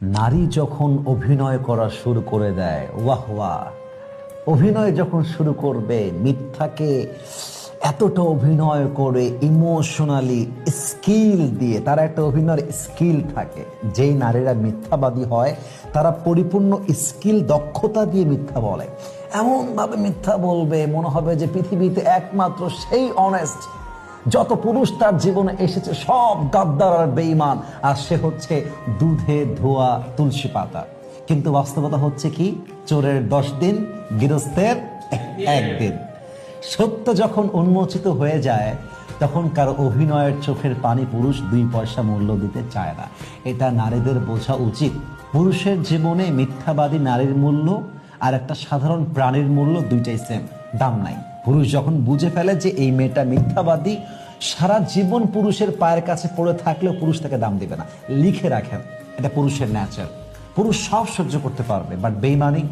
নারী যখন অভিনয় করা শুরু করে দেয়, ওয়াহ ওয়াহ, অভিনয় যখন শুরু করবে, মিথ্যাকে এতটা অভিনয় করে ইমোশনালি স্কিল দিয়ে, তারা একটা অভিনয়ের স্কিল থাকে। যেই নারীরা মিথ্যাবাদী হয় তারা পরিপূর্ণ স্কিল, দক্ষতা দিয়ে মিথ্যা বলে। এমনভাবে মিথ্যা বলবে মনে হবে যে পৃথিবীতে একমাত্র সেই অনেস্ট। যত পুরুষ তার জীবনে এসেছে সব গাদ্দার আর বেঈমান, আর সে হচ্ছে দুধে ধোয়া তুলসী পাতা। কিন্তু বাস্তবতা হচ্ছে কি, চোরের 10 দিন, গৃহস্থের 1 দিন। সত্য যখন উন্মোচিত হয়ে যায় তখন কারো অভিনয়ের চোখের পানি পুরুষ 2 পয়সা মূল্য দিতে চায় না। এটা নারীদের বোঝা উচিত। পুরুষের জীবনে মিথ্যাবাদী নারীর মূল্য আর একটা সাধারণ প্রাণীর মূল্য দুইটাই সেম, দাম নাই। পুরুষ যখন বুঝে ফেলে যে এই মেয়েটা মিথ্যাবাদী, সারা জীবন পুরুষের পায়ের কাছে পড়ে থাকলেও পুরুষ তাকে দাম দিবে না। লিখে রাখেন, এটা পুরুষের ন্যাচার। পুরুষ সব সহ্য করতে পারবে, বাট বেইমানি